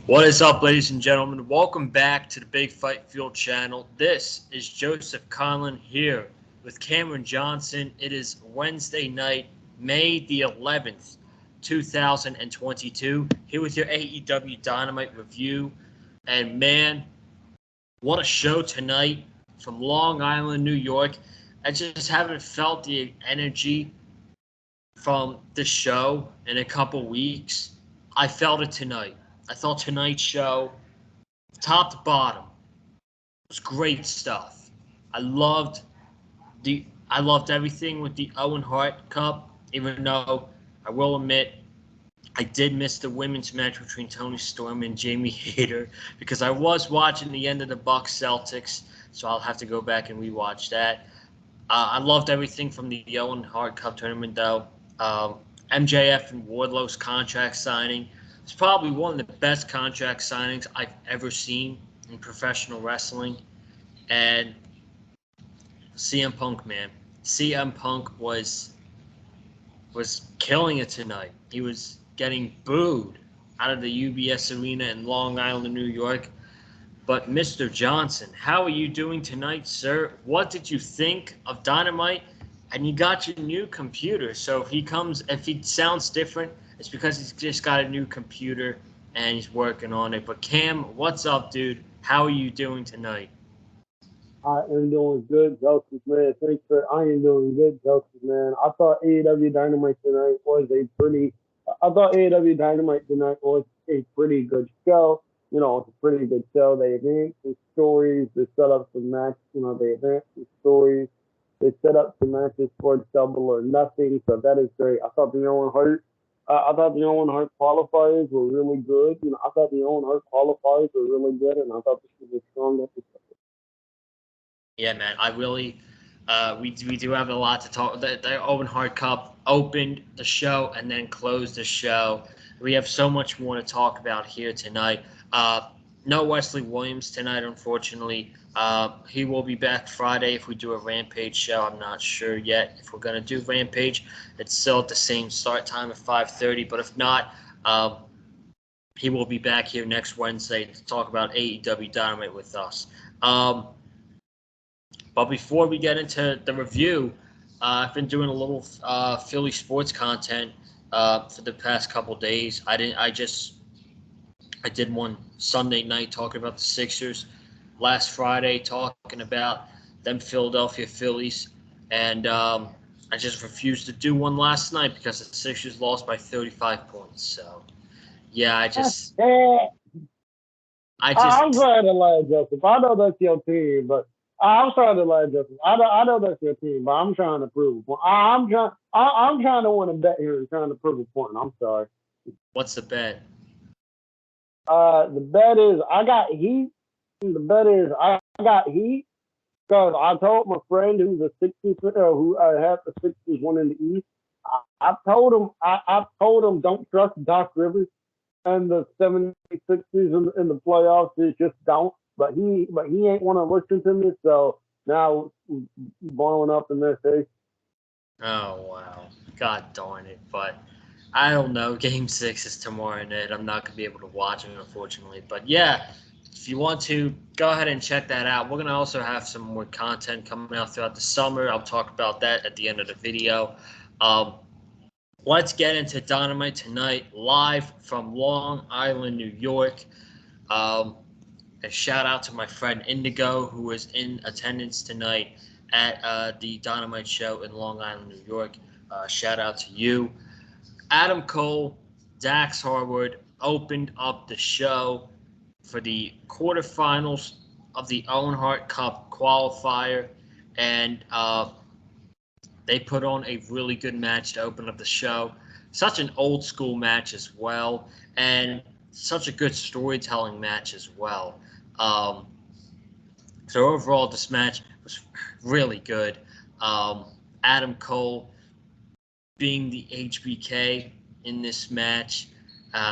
What is up, ladies and gentlemen? Welcome back to the Big Fight Fuel channel. This is Joseph Conlon here with Cameron Johnson. It is Wednesday night, May the 11th, 2022. Here with your AEW Dynamite review. And man, what a show tonight from Long Island, New York. I just haven't felt the energy from the show in a couple weeks. I felt it tonight. I thought tonight's show, top to bottom, was great stuff. I loved everything with the Owen Hart Cup, even though I will admit I did miss the women's match between Toni Storm and Jamie Hayter because I was watching the end of the Bucks Celtics, so I'll have to go back and rewatch that. I loved everything from the Owen Hart Cup tournament, though. MJF and Wardlow's contract signing. It's probably one of the best contract signings I've ever seen in professional wrestling. And CM Punk, man. CM Punk was killing it tonight. He was getting booed out of the UBS Arena in Long Island, New York. But Mr. Johnson, how are you doing tonight, sir? What did you think of Dynamite? And you got your new computer. So if he sounds different, it's because he's just got a new computer and he's working on it. But Cam, what's up, dude? How are you doing tonight? I am doing good, Joseph, man. I am doing good, Joseph, man. I thought AEW Dynamite tonight was a pretty good show. It's a pretty good show. They advanced the stories. They set up some matches. They advanced the stories. They set up some matches for double or nothing. So that is great. I thought the Owen Hart qualifiers were really good. I thought the Owen Hart qualifiers were really good, and I thought this was a strong episode. Yeah, man. I really, we do have a lot to talk. The Owen Hart Cup opened the show and then closed the show. We have so much more to talk about here tonight. No Wesley Williams tonight, unfortunately. He will be back Friday if we do a Rampage show. I'm not sure yet if we're going to do Rampage. It's still at the same start time at 5:30, but if not, he will be back here next Wednesday to talk about AEW Dynamite with us. But before we get into the review, I've been doing a little Philly sports content for the past couple days. I did one Sunday night talking about the Sixers. Last Friday talking about them Philadelphia Phillies, and I just refused to do one last night because the Sixers lost by 35 points. So yeah, I'm trying to lie, Joseph. I know that's your team, but I'm trying to lie, Joseph. I know that's your team, but I'm trying to prove a point. I'm trying to win a bet here and trying to prove a point. I'm sorry. What's the bet? The bet is I got Heat. The bet is I got Heat because I told my friend who's a Sixers who had the Sixers one in the East. I told him don't trust Doc Rivers and the 76ers in the playoffs. Is just don't. But he ain't want to listen to me. So now blowing up in their face. Oh wow, God darn it! But I don't know. Game 6 is tomorrow night. I'm not gonna be able to watch it, unfortunately. But yeah, if you want to, go ahead and check that out. We're gonna also have some more content coming out throughout the summer. I'll talk about that at the end of the video. Um, let's get into Dynamite tonight, live from Long Island, New York. A shout out to my friend Indigo, who was in attendance tonight at the Dynamite show in Long Island, New York. Shout out to you. Adam Cole, Dax Harwood opened up the show for the quarterfinals of the Owen Hart Cup qualifier, and they put on a really good match to open up the show. Such an old school match as well, and such a good storytelling match as well. So overall, this match was really good. Adam Cole being the HBK in this match,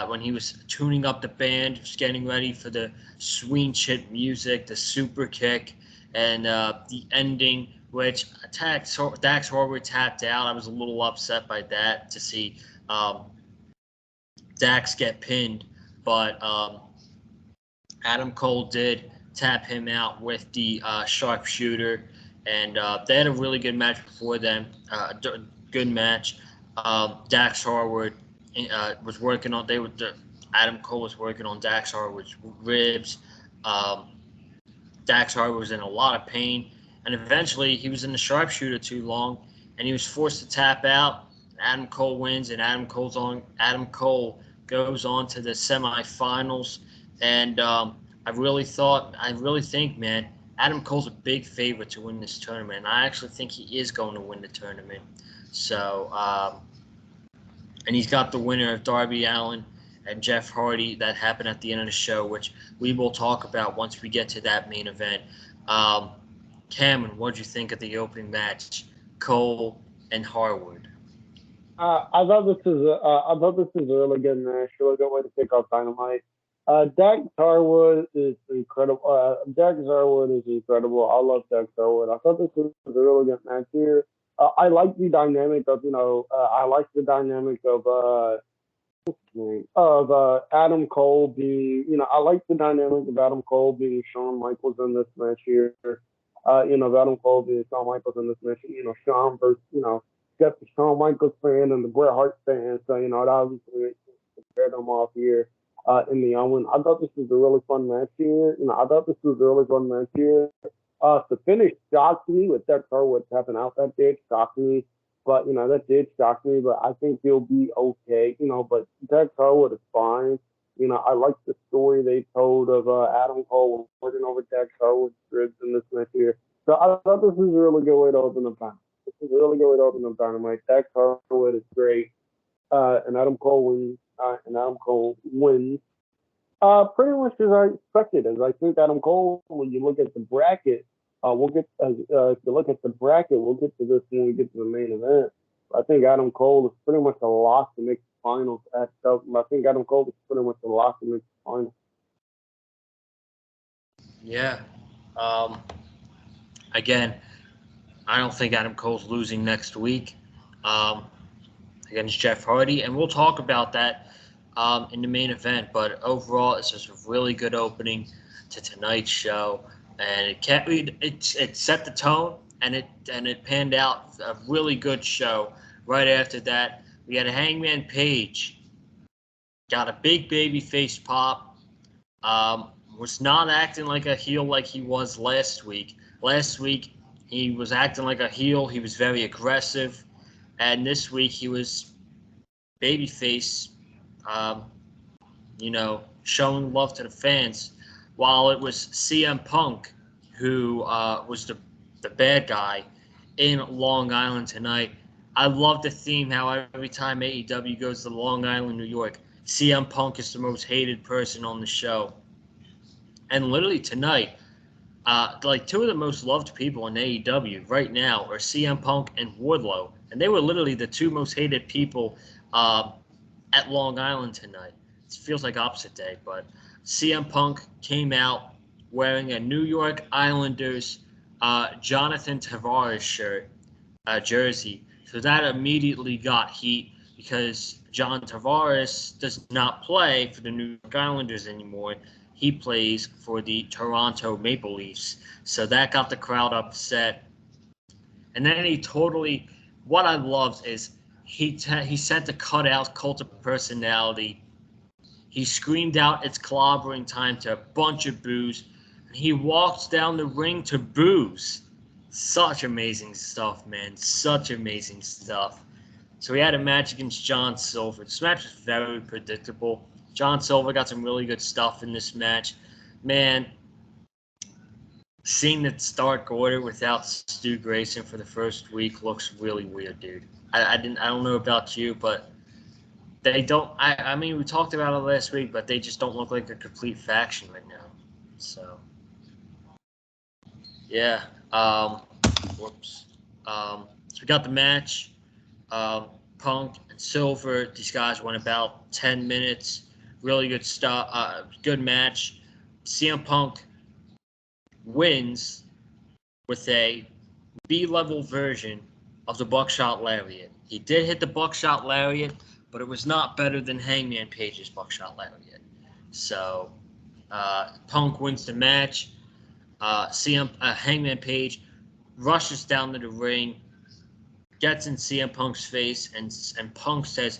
when he was tuning up the band, just getting ready for the swing chit music, the super kick, and the ending, which Dax Harwood tapped out. I was a little upset by that to see Dax get pinned, but Adam Cole did tap him out with the sharpshooter, and they had a really good match before them. Good match. Dax Harwood was working on. Adam Cole was working on Dax Harwood's ribs. Um, Dax Harwood was in a lot of pain, and eventually he was in the sharpshooter too long, and he was forced to tap out. Adam Cole wins, and Adam Cole goes on to the semifinals, and I really think, man, Adam Cole's a big favorite to win this tournament. I actually think he is going to win the tournament. So, and he's got the winner of Darby Allin and Jeff Hardy that happened at the end of the show, which we will talk about once we get to that main event. Cameron, what did you think of the opening match, Cole and Harwood? I thought this is a really good match. Really good way to kick off Dynamite. Dax Harwood is incredible. Dax Harwood is incredible. I love Dax Harwood. I thought this was a really good match here. I like the dynamic of Adam Cole being, I like the dynamic of Adam Cole being Shawn Michaels in this match here. Of Adam Cole being Shawn Michaels in this match. Shawn versus, got the Shawn Michaels fan and the Bret Hart fan. So, it obviously compare them off here in the Owen. I thought this was a really fun match here. The finish shocked me with Dax Harwood tapping out. That did shock me. But, that did shock me. But I think he'll be okay. But Dax Harwood is fine. I like the story they told of Adam Cole working over Dax Harwood's ribs in this match here. So I thought this was a really good way to open up Dynamite. Dax Harwood is great. And Adam Cole wins. Pretty much as I expected. As I think Adam Cole, when you look at the bracket, if you look at the bracket, we'll get to this when we get to the main event. I think Adam Cole is pretty much a lock to make the finals at Shelton. I think Adam Cole is pretty much a lock to make the finals. Yeah. Again, I don't think Adam Cole's losing next week against Jeff Hardy, and we'll talk about that in the main event. But overall, it's just a really good opening to tonight's show, and it set the tone, and it panned out a really good show. Right after that, we had a Hangman Page, got a big baby face pop. Was not acting like a heel like he was last week. Last week, he was acting like a heel. He was very aggressive. And this week, he was babyface, showing love to the fans. While it was CM Punk who was the bad guy in Long Island tonight. I love the theme how every time AEW goes to Long Island, New York, CM Punk is the most hated person on the show. And literally tonight, two of the most loved people in AEW right now are CM Punk and Wardlow. And they were literally the two most hated people at Long Island tonight. It feels like opposite day, but CM Punk came out wearing a New York Islanders Jonathan Tavares jersey. So that immediately got heat because John Tavares does not play for the New York Islanders anymore. He plays for the Toronto Maple Leafs. So that got the crowd upset. And then what I loved is he sent the cutout Cult of Personality. He screamed out, "It's clobbering time," to a bunch of boos. And he walked down the ring to boos. Such amazing stuff, man. Such amazing stuff. So we had a match against John Silver. This match was very predictable. John Silver got some really good stuff in this match. Man, seeing the Stark Order without Stu Grayson for the first week looks really weird, dude. I don't know about you, but they don't. I mean, we talked about it last week, but they just don't look like a complete faction right now. So, yeah. Whoops. So we got the match. Punk and Silver. These guys went about 10 minutes. Really good stuff. Good match. CM Punk wins with a B-level version of the Buckshot Lariat. He did hit the Buckshot Lariat, but it was not better than Hangman Page's Buckshot Lariat. So Punk wins the match. Hangman Page rushes down to the ring, gets in CM Punk's face, and Punk says,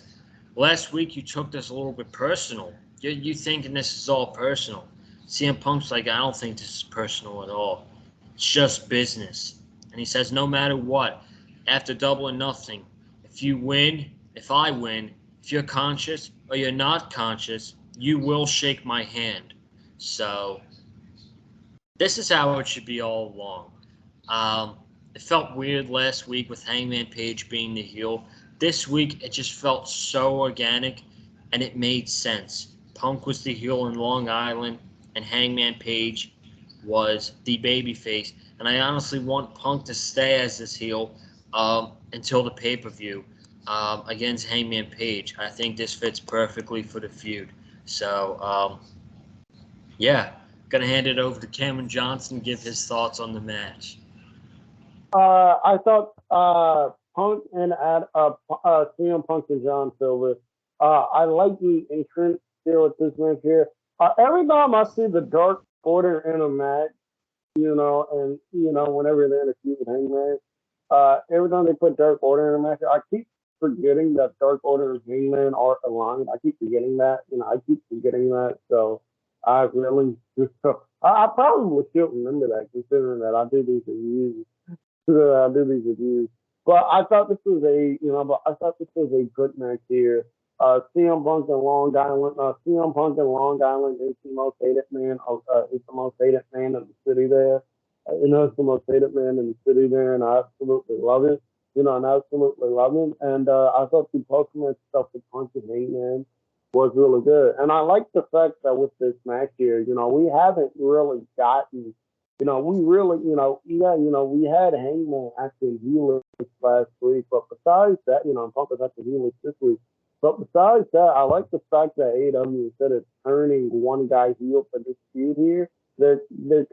"Last week you took this a little bit personal. You thinking this is all personal?" CM Punk's like, "I don't think this is personal at all. It's just business." And he says, "No matter what, after Double or Nothing, if you win, if I win, if you're conscious or you're not conscious, you will shake my hand." So this is how it should be all along. It felt weird last week with Hangman Page being the heel. This week, it just felt so organic, and it made sense. Punk was the heel in Long Island, and Hangman Page was the babyface. And I honestly want Punk to stay as this heel until the pay-per-view against Hangman Page. I think this fits perfectly for the feud. So, yeah, going to hand it over to Cameron Johnson to give his thoughts on the match. I thought Punk and CM Punk and John Silver. I like the entrance here with this match here. Every time I see the Dark Order in a match, and whenever they're in a feud with Hangman, every time they put Dark Order in a match, I keep forgetting that Dark Order and Hangman are aligned. I keep forgetting that. I keep forgetting that. So I really just I probably should remember that, considering that I do these reviews. But I thought this was a good match here. CM Punk and Long Island. CM Punk and Long Island is the most hated man. Is the most hated man in the city there. It's the most hated man in the city there, and I absolutely love it. And I absolutely love him. And I thought the post-match stuff with Punk and Hangman was really good. And I like the fact that with this match here, we haven't really gotten. We had Hangman actually healers last week, but besides that, Punk was actually healers this week. But besides that, I like the fact that AEW, instead of turning one guy heel for this feud here, they're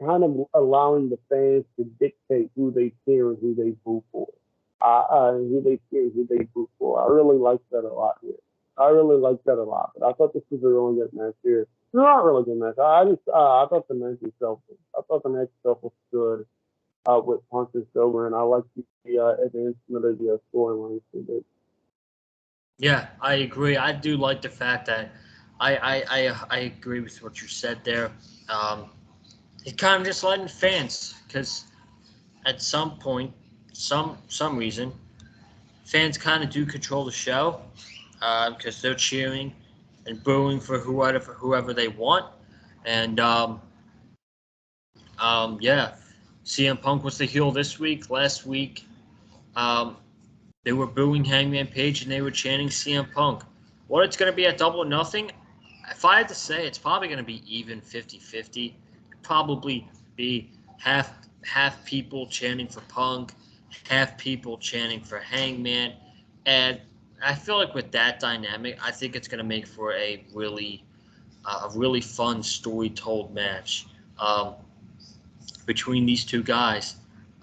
kind of allowing the fans to dictate who they cheer and who they boo for. Who they cheer and who they boo for. I really like that a lot here. But I thought this was a really good match here. It's not really good match. I thought the match itself was good with Punk and Silver, and I like the advancement of the storyline. Yeah, I agree. I do like the fact that I agree with what you said there. It kind of just letting fans, because at some point, some reason, fans kind of do control the show because they're cheering and booing for whoever they want. And yeah, CM Punk was the heel this week. Last week, they were booing Hangman Page and they were chanting CM Punk. What it's going to be at Double or Nothing, if I had to say, it's probably going to be even 50-50. Probably be half people chanting for Punk, half people chanting for Hangman. And I feel like with that dynamic, I think it's going to make for a really fun story-told match between these two guys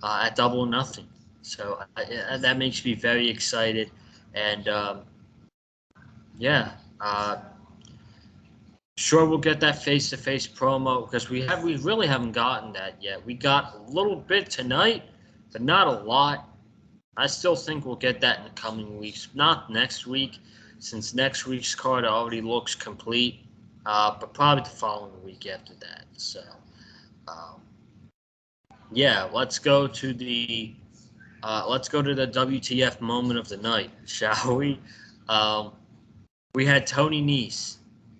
at Double or Nothing. So that makes me very excited, and sure we'll get that face-to-face promo because we really haven't gotten that yet. We got a little bit tonight, but not a lot. I still think we'll get that in the coming weeks, not next week, since next week's card already looks complete, but probably the following week after that. So, let's go to the WTF moment of the night, shall we? We had Tony Nese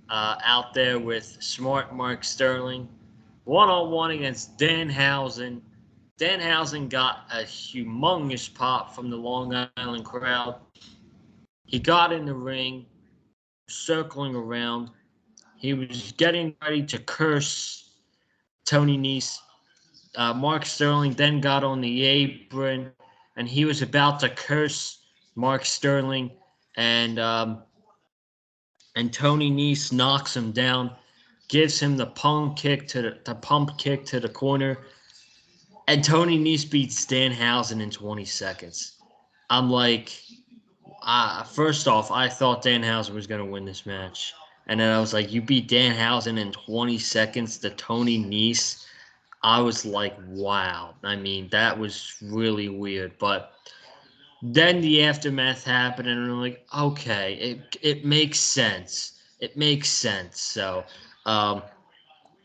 out there with Smart Mark Sterling, one-on-one against Danhausen. Danhausen got a humongous pop from the Long Island crowd. He got in the ring, circling around. He was getting ready to curse Tony Nese. Mark Sterling then got on the apron, and he was about to curse Mark Sterling, and Tony Nese knocks him down, gives him the pump kick to the corner, and Tony Nese beats Danhausen in 20 seconds. I'm like, first off, I thought Danhausen was going to win this match. And then I was like, you beat Danhausen in 20 seconds to Tony Nese. I was like, wow. I mean, that was really weird. But then the aftermath happened, and I'm like, okay, it makes sense. It makes sense. So,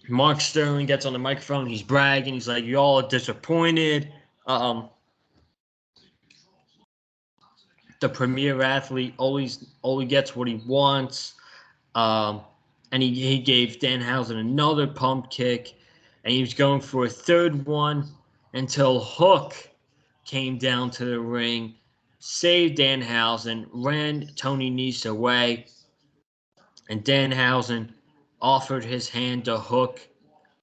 Mark Sterling gets on the microphone. He's bragging. He's like, y'all are disappointed. The premier athlete only gets what he wants. Um, and he gave Danhausen another pump kick, and he was going for a third one until Hook came down to the ring, saved Danhausen, ran Tony Nese away, and Danhausen offered his hand to Hook,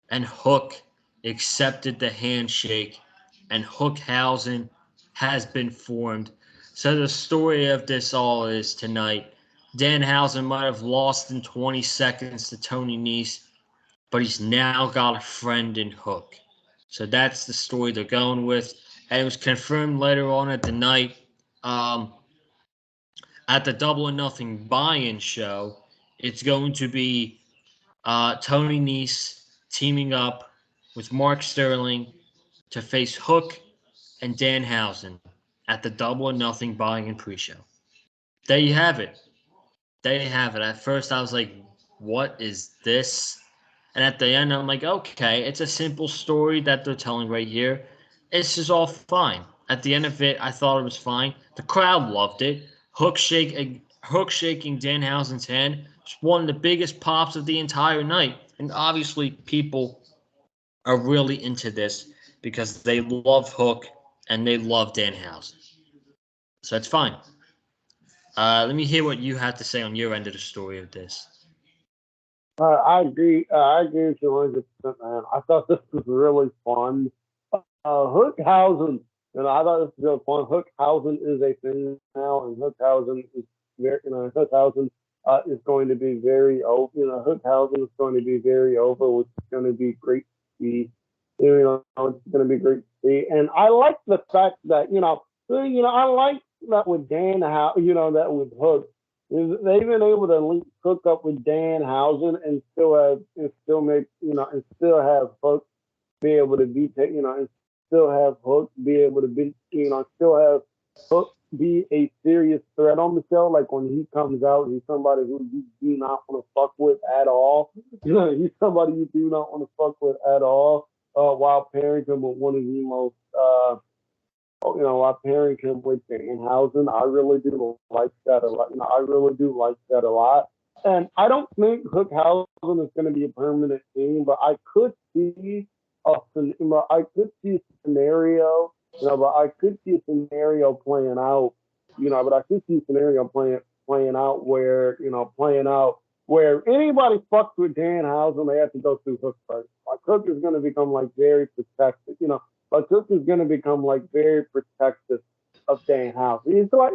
and Hook accepted the handshake, and Hookhausen has been formed. So the story of this all is tonight, Danhausen might have lost in 20 seconds to Tony Nese, but he's now got a friend in Hook. So that's the story they're going with. And it was confirmed later on at the night at the Double or Nothing buy-in show. It's going to be Tony Nese teaming up with Mark Sterling to face Hook and Danhausen at the Double or Nothing buy-in pre-show. There you have it. There you have it. At first, I was like, what is this? And at the end, I'm like, okay, it's a simple story that they're telling right here. This is all fine. At the end of it, I thought it was fine. The crowd loved it. Hook shaking Danhausen's hand was one of the biggest pops of the entire night. And obviously, people are really into this because they love Hook and they love Danhausen. So it's fine. Let me hear what you have to say on your end of the story of this. I agree. I agree with you 100%, man. I thought this was really fun. Hookhausen, I thought this was really fun. Hookhausen is a thing now, and Hookhausen is very, Hookhausen is going to be very over. Hookhausen is going to be very over, which is going to be great to see. It's going to be great to see, and I like the fact that I like that with that with Hook. They've been able to hook up with Danhausen and still have Hook be able to beat and still have Hook be able to beat still have Hook be a serious threat on the show. Like when he comes out, he's somebody who you do not want to fuck with at all. He's somebody you do not want to fuck with at all. While pairing him with one of the most while pairing him with Danhausen, I really do like that a lot. I really do like that a lot. And I don't think Hookhausen is going to be a permanent thing, but I could see a scenario, but I could see a scenario playing out, but I could see a scenario playing out where anybody fucks with Danhausen, they have to go through Hook first. Like Hook is going to become like very protected, Like this is going to become like very protective of Danhausen. It's like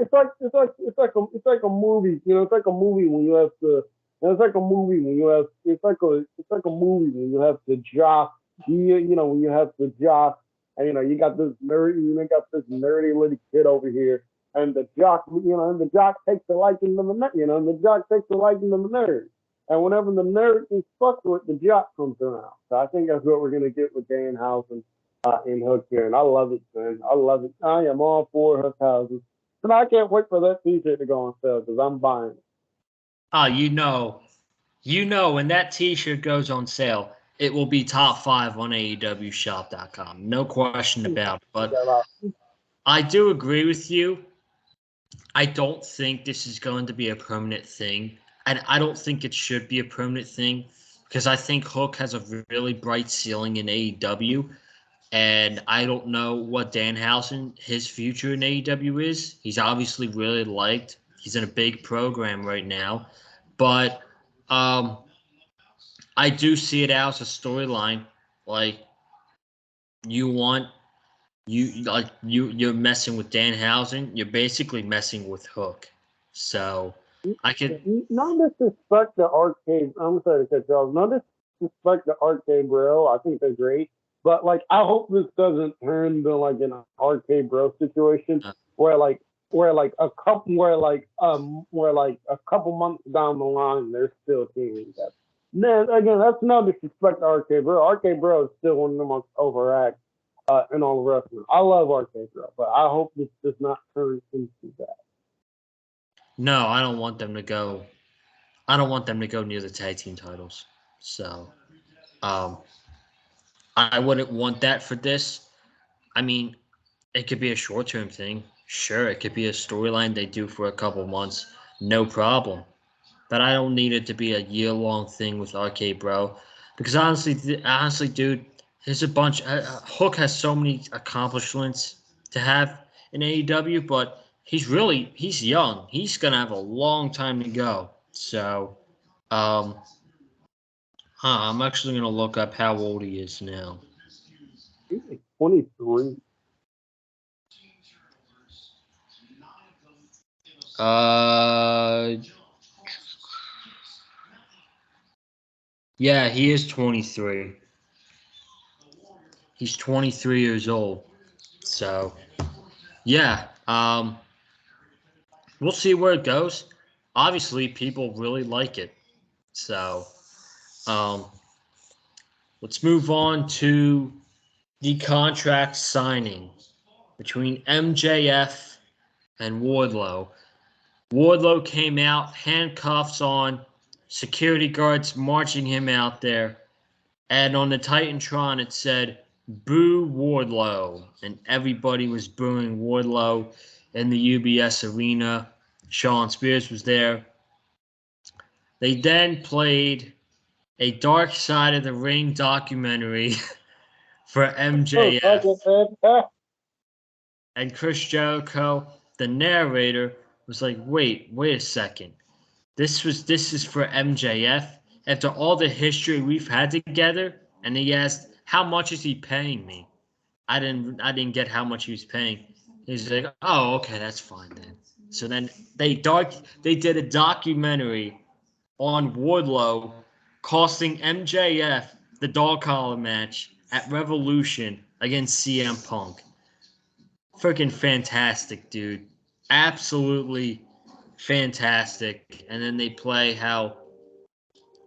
a movie. It's like a movie when you have to. It's like a movie when you have. It's like a movie when you have to jock. When you have to jock, and you got this nerdy little kid over here, and the jock, and the jock takes a liking to the and the jock takes a liking to the nerd. And whenever the nerd is fucked with, the jock comes around. So I think that's what we're gonna get with Danhausen. In Hook here, and I love it, man. I love it. I am all for Hookhausen, and I can't wait for that T-shirt to go on sale because I'm buying it. When that T-shirt goes on sale, it will be top 5 on AEWshop.com. No question about it. But I do agree with you. I don't think this is going to be a permanent thing, and I don't think it should be a permanent thing because I think Hook has a really bright ceiling in AEW. And I don't know what Danhausen, his future in AEW is. He's obviously really liked. He's in a big program right now. But I do see it as a storyline. Like you're messing with Danhausen. You're basically messing with Hook. So I could not disrespect the arcade. I'm sorry to cut you off. Not disrespect the arcade bro. I think they're great. But like, I hope this doesn't turn to like an arcade bro situation where like where like a couple months down the line they're still teaming together. Then again, that's no disrespect to RK Bro. RK Bro is still one of the most overacts in all wrestling. I love RK Bro, but I hope this does not turn into that. No, I don't want them to go. I don't want them to go near the tag team titles. So, I wouldn't want that for this. I mean, it could be a short-term thing. Sure, it could be a storyline they do for a couple months. No problem. But I don't need it to be a year-long thing with RK Bro. Because honestly, dude, there's a bunch. Hook has so many accomplishments to have in AEW, but he's young. He's gonna have a long time to go. So, um, I'm actually gonna look up how old he is now. He's like 23. Yeah, he is 23. He's 23 years old. So, yeah, we'll see where it goes. Obviously, people really like it. So, um, let's move on to the contract signing between MJF and Wardlow. Wardlow came out, handcuffs on, security guards marching him out there. And on the Titantron, it said, "Boo Wardlow." And everybody was booing Wardlow in the UBS arena. Sean Spears was there. They then played a Dark Side of the Ring documentary for MJF. And Chris Jericho, the narrator, was like, wait a second. This is for MJF after all the history we've had together. And he asked, how much is he paying me? I didn't get how much he was paying. He's like, oh, okay, that's fine then. So then they did a documentary on Wardlow costing MJF the dog collar match at Revolution against CM Punk. Freaking fantastic, dude. Absolutely fantastic. And then they play how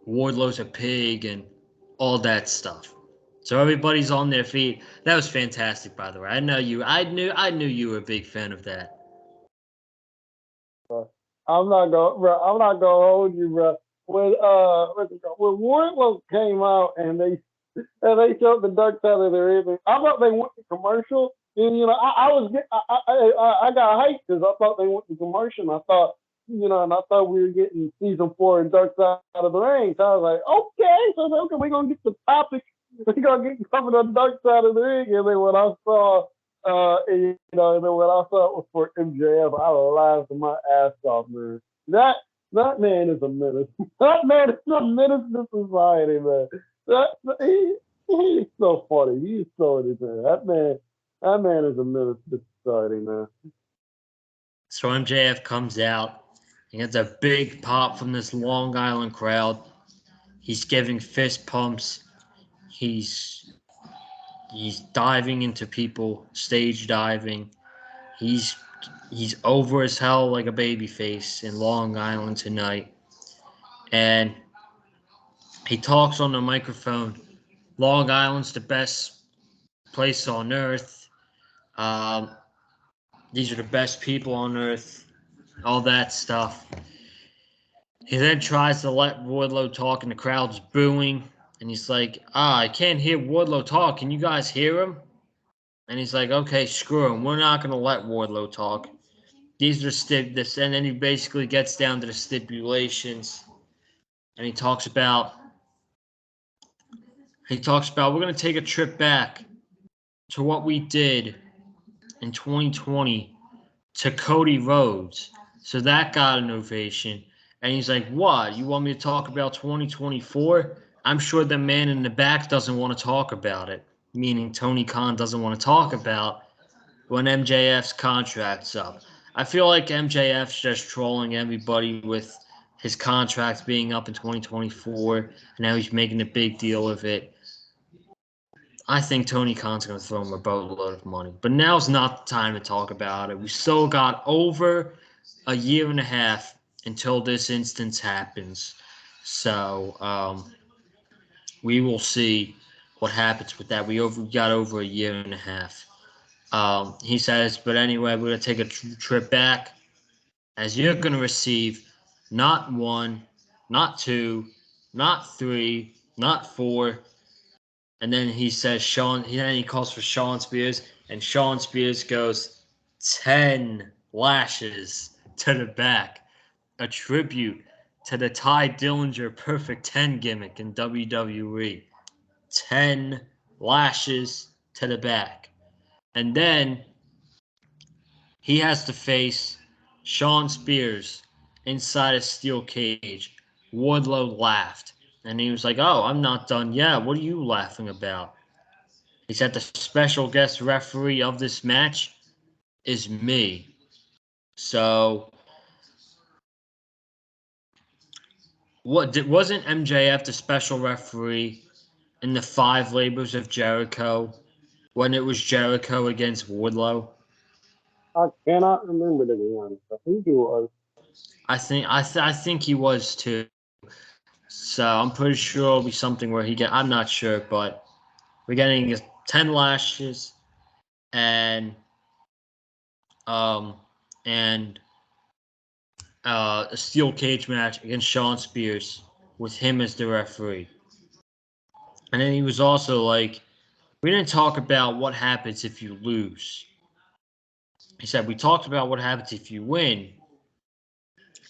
Wardlow's a pig and all that stuff. So everybody's on their feet. That was fantastic, by the way. I knew you were a big fan of that. I'm not gonna hold you, bro. When Wardlow came out and they showed the dark side of their ring, I thought they went to commercial. And I got hyped because I thought they went to commercial. I thought and I thought we were getting season 4 of Dark Side of the Ring. So I was like, okay, so we're gonna get the topic. We're gonna get covered on Dark Side of the Ring. And then when I saw and then when I saw it was for MJF, I laughed my ass off, man. That man is a menace. That man is a menace to society, man. He's so funny. He's so entertaining. That man is a menace to society, man. So MJF comes out. He gets a big pop from this Long Island crowd. He's giving fist pumps. He's diving into people, stage diving. He's over as hell like a baby face in Long Island tonight. And he talks on the microphone. Long Island's the best place on earth. These are the best people on earth. All that stuff. He then tries to let Wardlow talk, and the crowd's booing. And he's like, I can't hear Wardlow talk. Can you guys hear him? And he's like, okay, screw him. We're not going to let Wardlow talk. These are and then he basically gets down to the stipulations. And he talks about we're going to take a trip back to what we did in 2020 to Cody Rhodes. So that got an ovation. And he's like, what? You want me to talk about 2024? I'm sure the man in the back doesn't want to talk about it. Meaning Tony Khan doesn't want to talk about when MJF's contract's up. I feel like MJF's just trolling everybody with his contract being up in 2024. And now he's making a big deal of it. I think Tony Khan's going to throw him a boatload of money. But now's not the time to talk about it. We still got over a year and a half until this instance happens. So we will see what happens with that. We got over a year and a half. He says, but anyway, we're going to take a trip back as you're going to receive not one, not two, not three, not four. And then he says then he calls for Sean Spears, and Sean Spears goes 10 lashes to the back, a tribute to the Ty Dillinger Perfect 10 gimmick in WWE. 10 lashes to the back. And then he has to face Sean Spears inside a steel cage. Wardlow laughed. And he was like, oh, I'm not done yet. What are you laughing about? He said the special guest referee of this match is me. So, wasn't MJF the special referee in the 5 Labors of Jericho when it was Jericho against Wardlow? I cannot remember, to be honest. I think he was. I think he was too. So I'm pretty sure it'll be something where I'm not sure, but we're getting 10 lashes and um and a steel cage match against Sean Spears with him as the referee. And then he was also like, we didn't talk about what happens if you lose. He said, we talked about what happens if you win.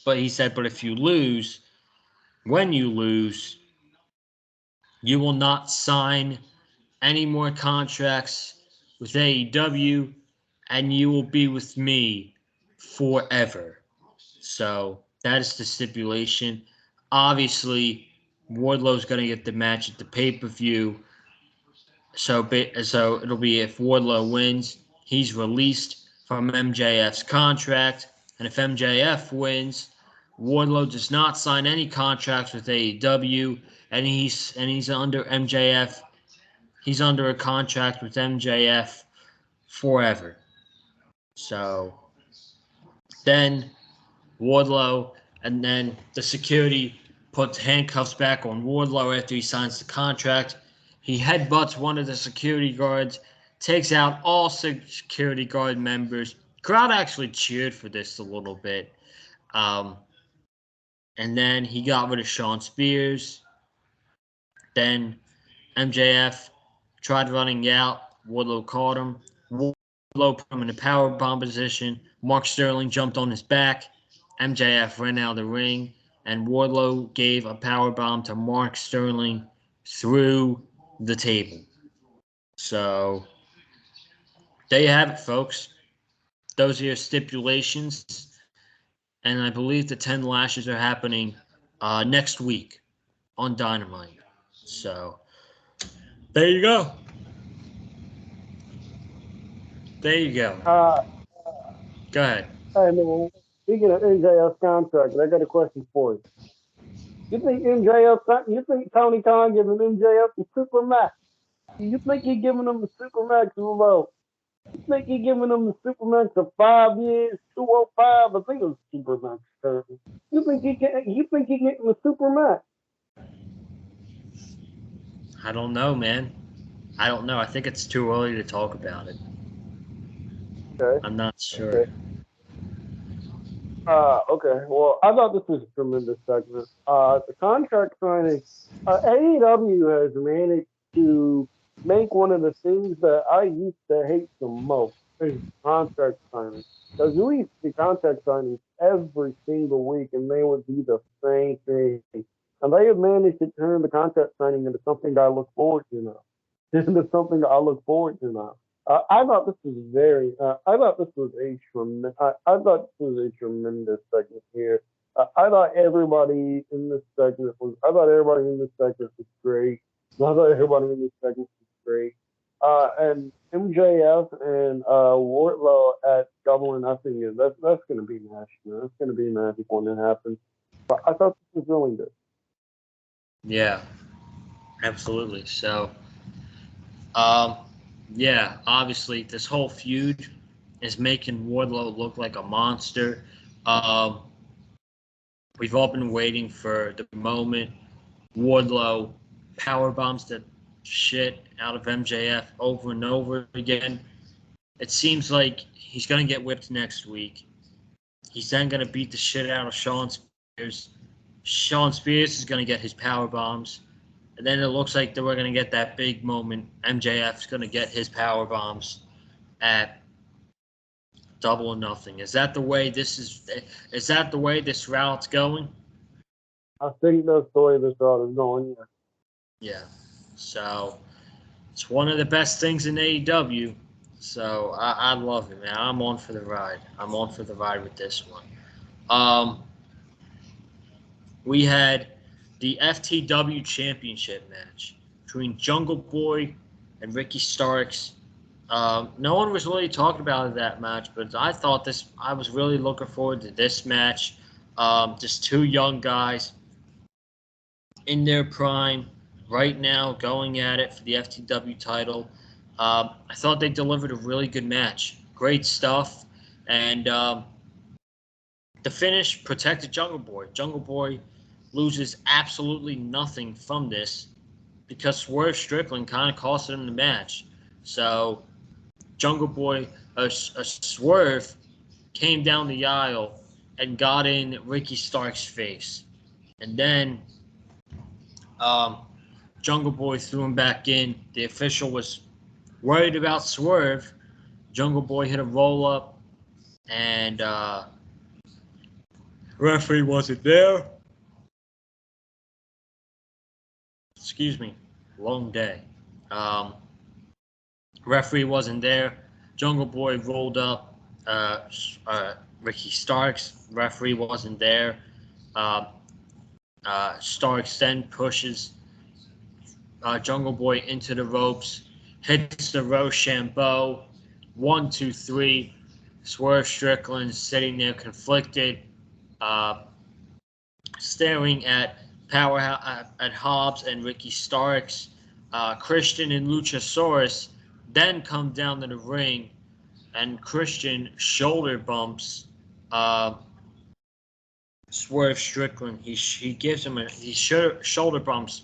But he said, but if you lose, when you lose, you will not sign any more contracts with AEW, and you will be with me forever. So that is the stipulation. Obviously, Wardlow's going to get the match at the pay-per-view. So it'll be if Wardlow wins, he's released from MJF's contract. And if MJF wins, Wardlow does not sign any contracts with AEW, and he's under MJF. He's under a contract with MJF forever. So then Wardlow, and then the security puts handcuffs back on Wardlow after he signs the contract. He headbutts one of the security guards, takes out all security guard members. Crowd actually cheered for this a little bit. And then he got rid of Sean Spears. Then MJF tried running out. Wardlow caught him. Wardlow put him in a powerbomb position. Mark Sterling jumped on his back. MJF ran out of the ring, and Wardlow gave a powerbomb to Mark Sterling through the table. So there you have it, folks. Those are your stipulations. And I believe the 10 lashes are happening next week on Dynamite. So there you go. There you go. Go ahead. Hey, man. Speaking of MJF's contract, I got a question for you. You think Tony Khan giving MJF the super max? You think he giving him the super max remote? You think he giving him the super max of 5 years, 205? I think it was super max currently. You think he getting the super max? I don't know, man. I don't know. I think it's too early to talk about it. Okay. I'm not sure. Okay. Okay. Well, I thought this was a tremendous segment. The contract signing, AEW has managed to make one of the things that I used to hate the most is contract signing. Because we used to see contract signings every single week, and they would be the same thing. And they have managed to turn the contract signing into something that I look forward to now. Into something that I look forward to now. I thought this was I thought this was a tremendous segment here. I thought everybody in this segment was great. I thought everybody in this segment was great. And MJF and Wardlow at Double or Nothing that's going to be magic. That's going to be magic when it happens. But I thought this was really good. Yeah, absolutely. So Um, yeah, obviously, this whole feud is making Wardlow look like a monster. Um, we've all been waiting for the moment Wardlow power bombs the shit out of MJF over and over again. It seems like he's going to get whipped next week. He's then going to beat the shit out of Shawn Spears. Shawn Spears is going to get his power bombs. And then it looks like that we're going to get that big moment. MJF's going to get his power bombs at Double or Nothing. Is that the way this is? Is that the way this route's going? I think that's the way this route is going. Yeah. Yeah. So it's one of the best things in AEW. So I love it, man. I'm on for the ride. I'm on for the ride with this one. We had the FTW Championship match between Jungle Boy and Ricky Starks. No one was really talking about that match, but I was really looking forward to this match. Just two young guys in their prime right now going at it for the FTW title. I thought they delivered a really good match. Great stuff. And the finish protected Jungle Boy. Jungle Boy loses absolutely nothing from this because Swerve Strickland kind of costed him the match. So Jungle Boy, a Swerve came down the aisle and got in Ricky Stark's face. And then Jungle Boy threw him back in. The official was worried about Swerve. Jungle Boy hit a roll up, and referee wasn't there. Excuse me, long day. Referee wasn't there. Jungle Boy rolled up Ricky Starks. Referee wasn't there. Uh, Starks then pushes Jungle Boy into the ropes, hits the Rochambeau. 1, 2, 3. Swerve Strickland sitting there conflicted, uh, staring at at Hobbs and Ricky Starks. Christian and Luchasaurus then come down to the ring, and Christian shoulder bumps Swerve Strickland. He gives him shoulder bumps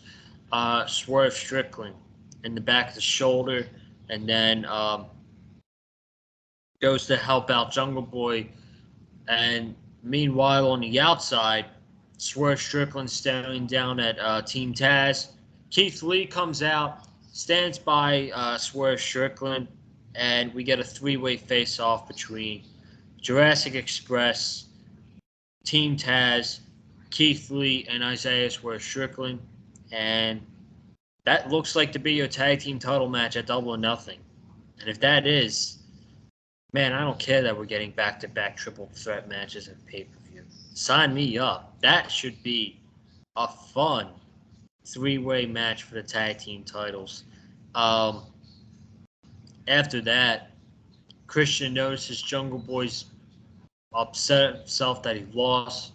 Swerve Strickland in the back of the shoulder, and then goes to help out Jungle Boy. And meanwhile, on the outside, Swerve Strickland staring down at Team Taz. Keith Lee comes out, stands by Swerve Strickland, and we get a three-way face-off between Jurassic Express, Team Taz, Keith Lee, and Isaiah Swerve Strickland. And that looks like to be your tag team title match at Double or Nothing. And if that is, man, I don't care that we're getting back-to-back triple threat matches at pay-per-view. Sign me up. That should be a fun three-way match for the tag team titles. After that, Christian notices Jungle Boy's upset himself that he lost.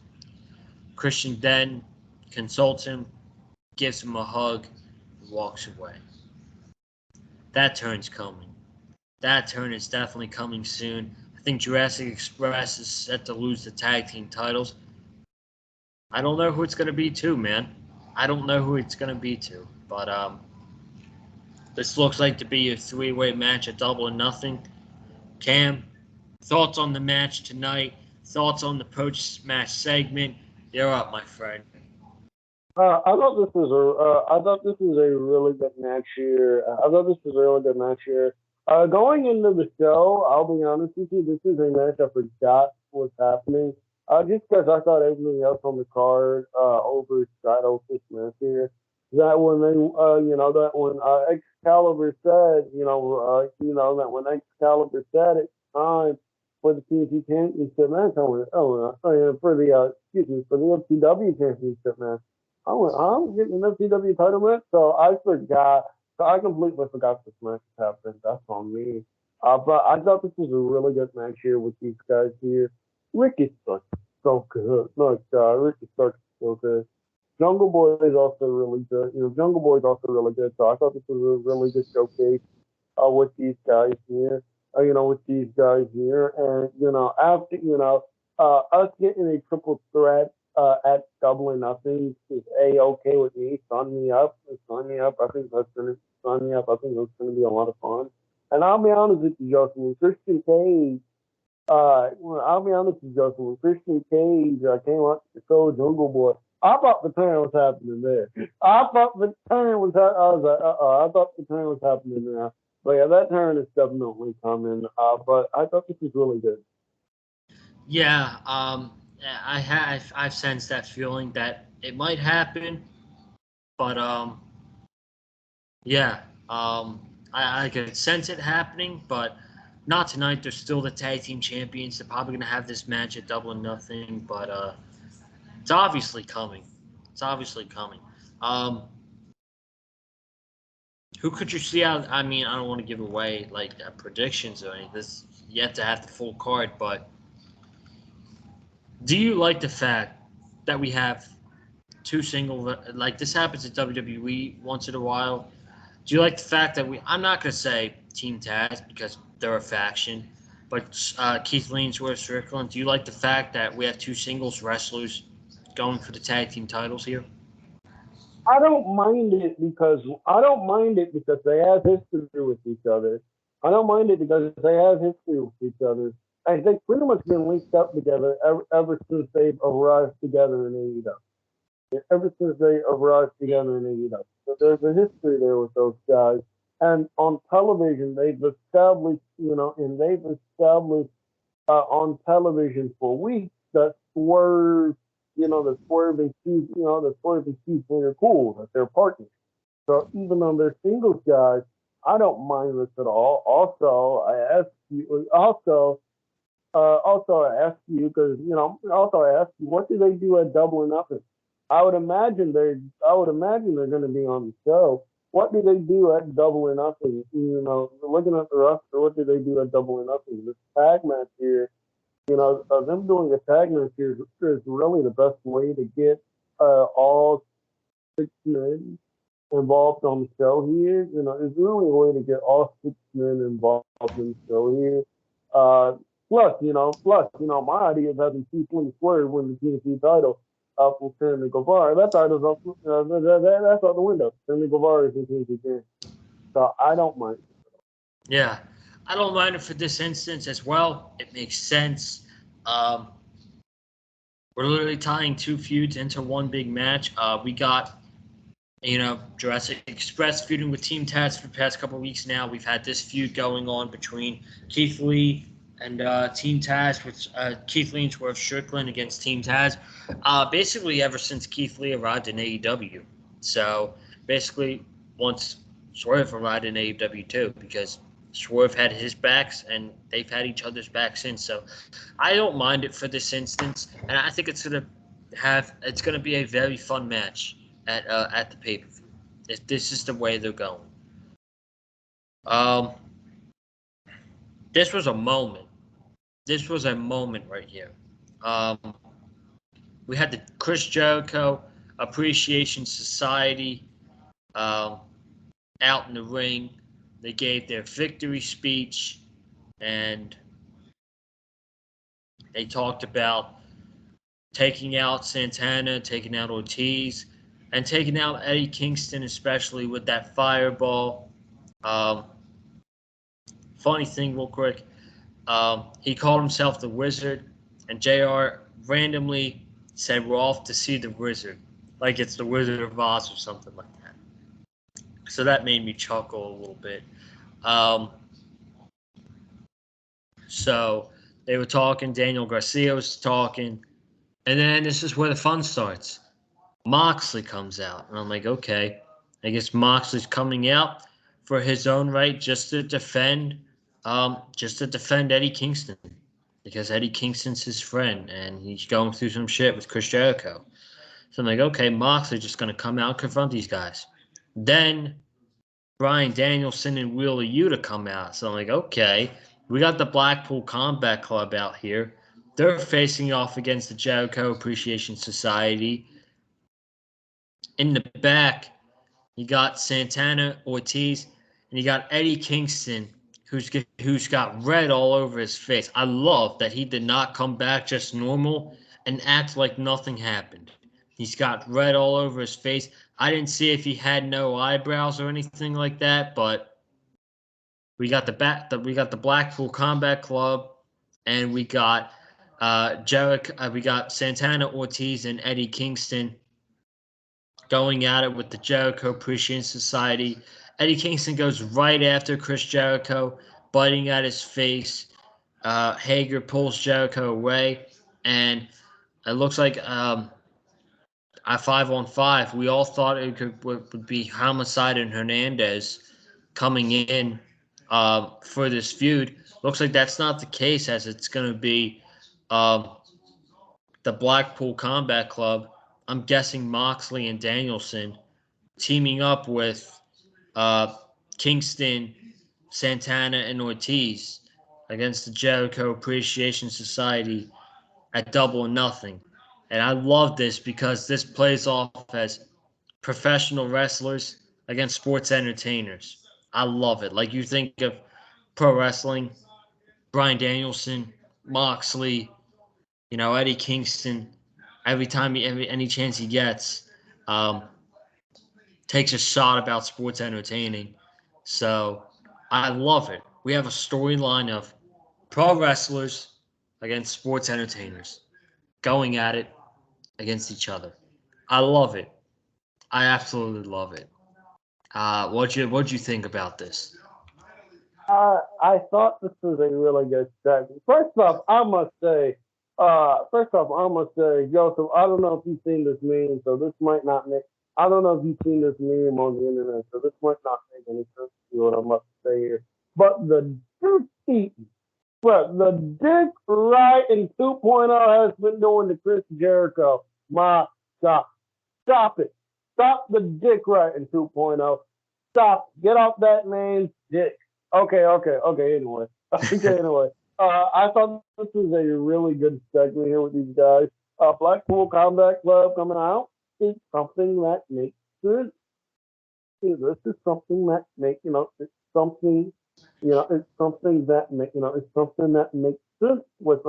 Christian then consults him, gives him a hug, and walks away. That turn's coming. That turn is definitely coming soon. I think Jurassic Express is set to lose the tag team titles. I don't know who it's going to be to, man. I don't know who it's going to be to. But this looks like to be a three-way match at Double or Nothing. Cam, thoughts on the match tonight? Thoughts on the post-match segment? You're up, my friend. I thought this was a really good match here. Going into the show, I'll be honest with you, this is a match I forgot was happening. Just because I thought everything else on the card overshadowed this match here. That when Excalibur said, that when Excalibur said it's time for the TNT Championship match, for the FTW Championship match. I'm getting an FTW title match, so I forgot. So I completely forgot this match happened. That's on me. But I thought this was a really good match here with these guys here. Ricky Starks so good. Ricky Starks so good. Jungle Boy is also really good. Jungle Boy is also really good. So I thought this was a really good showcase with these guys here. With these guys here, and after us getting a triple threat at Double or Nothing is okay with me. Sign me up. Sign me up. I think that's gonna sign me up. I think that's gonna be a lot of fun. And I'll be honest with you, Justin. When Christian Cage, I'll be honest with you, Justin. When Christian Cage came out to show Jungle Boy, I thought the turn was happening there. I thought the turn was. I was like, I thought the turn was happening there. But yeah, that turn is definitely coming. But I thought this was really good. Yeah, I've sensed that feeling that it might happen, but yeah, I could sense it happening, but not tonight. They're still the tag team champions. They're probably gonna have this match at Double or Nothing, but it's obviously coming. It's obviously coming. Who could you see out? I mean, I don't want to give away like predictions or anything. This yet to have the full card, but do you like the fact that we have two single, like this happens at WWE once in a while? Do you like the fact that I'm not going to say Team Taz because they're a faction, but Keith Lee and Swerve Strickland, do you like the fact that we have two singles wrestlers going for the tag team titles here? I don't mind it because they have history with each other. I don't mind it because they have history with each other. And they've pretty much been linked up together ever since they've arrived together in AEW. Ever since they arrived together in AEW. So there's a history there with those guys. And on television, they've established, on television for weeks that the Swerve and Keith are cool, that they're partners. So even though they're singles guys, I don't mind this at all. Also, I ask you, what do they do at Double or Nothing? I would imagine they're going to be on the show. What do they do at Double or Nothing? Looking at the roster, what do they do at Double or Nothing? This tag match here, them doing a tag match here is really the best way to get all 6 men involved on the show here. It's really a way to get all 6 men involved in the show here. My idea of having Keith Lee Swerve win the TNT title from Sammy Guevara. That title's up. That's out the window. Sammy Guevara is the TNT champion. So I don't mind. Yeah, I don't mind it for this instance as well. It makes sense. We're literally tying two feuds into one big match. We got, Jurassic Express feuding with Team Taz for the past couple of weeks now. We've had this feud going on between Keith Lee and Team Taz, with Keith Lee and Swerve Strickland against Team Taz. Basically, ever since Keith Lee arrived in AEW. So basically, once Swerve arrived in AEW too, because Swerve had his backs, and they've had each other's backs since. So I don't mind it for this instance, and I think it's gonna be a very fun match at the pay-per-view. If this is the way they're going. This was a moment. This was a moment right here. We had the Chris Jericho Appreciation Society out in the ring. They gave their victory speech, and they talked about taking out Santana, taking out Ortiz, and taking out Eddie Kingston, especially with that fireball. Funny thing, real quick, he called himself the Wizard, and JR randomly said, "We're off to see the Wizard," like it's the Wizard of Oz or something like that. So that made me chuckle a little bit. So they were talking, Daniel Garcia was talking, and then this is where the fun starts. Moxley comes out, and I'm like, okay, I guess Moxley's coming out for his own right, just to defend Eddie Kingston, because Eddie Kingston's his friend, and he's going through some shit with Chris Jericho. So I'm like, okay, Moxley's just gonna come out and confront these guys. Then Bryan Danielson and Wheeler Yuta come out. So I'm like, okay, we got the Blackpool Combat Club out here. They're facing off against the Jericho Appreciation Society. In the back, you got Santana, Ortiz, and you got Eddie Kingston, who's got red all over his face. I love that he did not come back just normal and act like nothing happened. He's got red all over his face. I didn't see if he had no eyebrows or anything like that, but we got the Blackpool Combat Club, and we got Jericho. We got Santana, Ortiz, and Eddie Kingston going at it with the Jericho Appreciation Society. Eddie Kingston goes right after Chris Jericho, biting at his face. Hager pulls Jericho away, and it looks like a 5-on-5. We all thought would be Homicide and Hernandez coming in for this feud. Looks like that's not the case, as it's going to be um, the Blackpool Combat Club. I'm guessing Moxley and Danielson teaming up with uh, Kingston, Santana, and Ortiz against the Jericho Appreciation Society at Double or Nothing. And I love this because this plays off as professional wrestlers against sports entertainers. I love it. Like, you think of pro wrestling, Bryan Danielson, Moxley, Eddie Kingston. Every time, any chance he gets, um, takes a shot about sports entertaining. So I love it. We have a storyline of pro wrestlers against sports entertainers going at it against each other. I love it. I absolutely love it. What'd you think about this? I thought this was a really good segment. First off, I must say, Joseph, I don't know if you've seen this meme, so this might not make, I don't know if you've seen this meme on the internet, so this might not make any sense to you what I'm about to say here. But the Dick Ryan 2.0 has been doing to Chris Jericho. My God. Stop it. Stop the Dick Ryan 2.0. Stop. Get off that name, Dick. Okay. Anyway. I thought this was a really good segment here with these guys. Blackpool Combat Club coming out is something that makes sense. This is something that it's something, it's something that it's something that makes sense with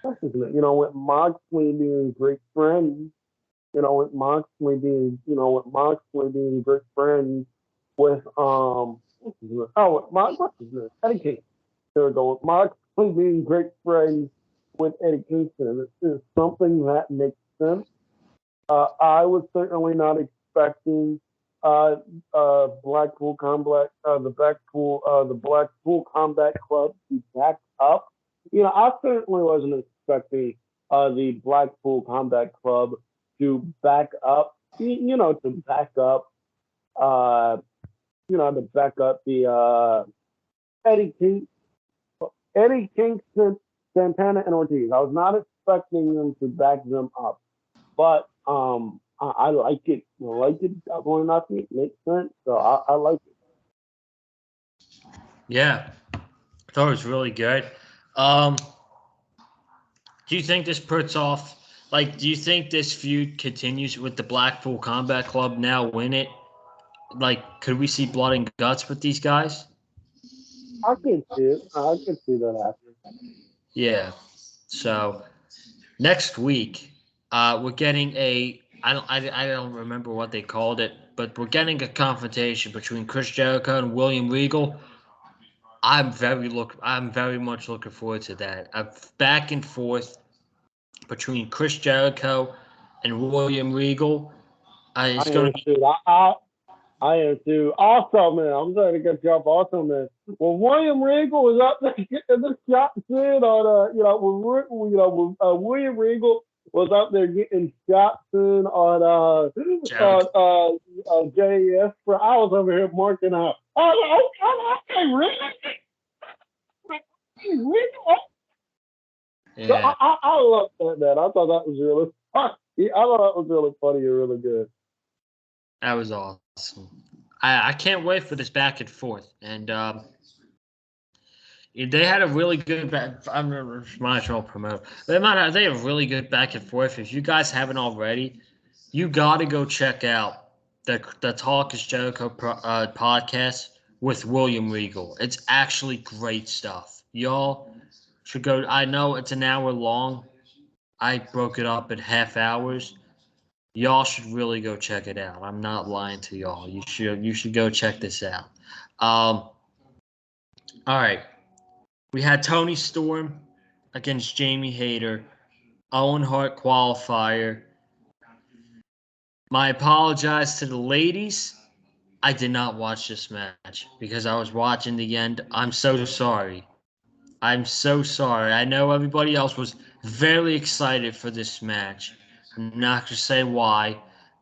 with Moxley being great friends, with Moxley being great friends with what's his name? Eddie Kingston. There we go. With Moxley being great friends with Eddie Kingston. This is something that makes sense. I was certainly not expecting Blackpool Combat, the Blackpool Combat Club to back up. I certainly wasn't expecting the Blackpool Combat Club to back up. To back up. To back up the Eddie Kingston, Santana, and Ortiz. I was not expecting them to back them up, but I like it. I like it. Definitely not me. It makes sense. So I like it. Yeah, I thought it was really good. Do you think this puts off? Like, do you think this feud continues with the Blackpool Combat Club now win it? Like, could we see blood and guts with these guys? I can see it. I can see that happening. Yeah. So next week, we're getting I don't remember what they called it, but we're getting a confrontation between Chris Jericho and William Regal. I'm very much looking forward to that. A back and forth between Chris Jericho and William Regal. It's going to be. I am too. Also, man, I'm trying to get you up. Also, man, when William Regal was up there getting the shot on, when William Regal was up there getting shots in on JS, I was over here marking out. Okay, really? Yeah. So I love that, man. I thought that was really funny. I thought that was really funny and really good. That was awesome. I can't wait for this back and forth. And they had a really good I'm might as well promote. They had a really good back and forth. If you guys haven't already, You got to go check out the Talk is Jericho podcast with William Regal. It's actually great stuff. Y'all should go. I know it's an hour long. I broke it up in half hours. Y'all should really go check it out. I'm not lying to y'all. You should go check this out. All right. We had Tony Storm against Jamie Hayter, Owen Hart qualifier. My apologize to the ladies. I did not watch this match because I was watching the end. I'm so sorry. I'm so sorry. I know everybody else was very excited for this match. I'm not going to say why,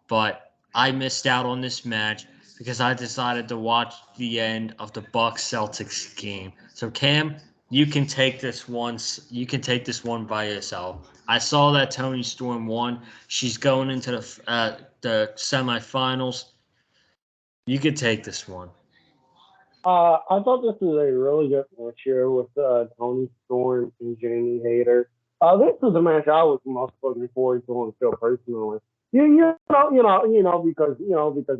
but I missed out on this match because I decided to watch the end of the Bucks Celtics game. So Cam, you can take this one. You can take this one by yourself. I saw that Toni Storm won. She's going into the semifinals. You could take this one. I thought this was a really good match here with Toni Storm and Jamie Hayter. This was a match I was most looking forward to on the show personally. Because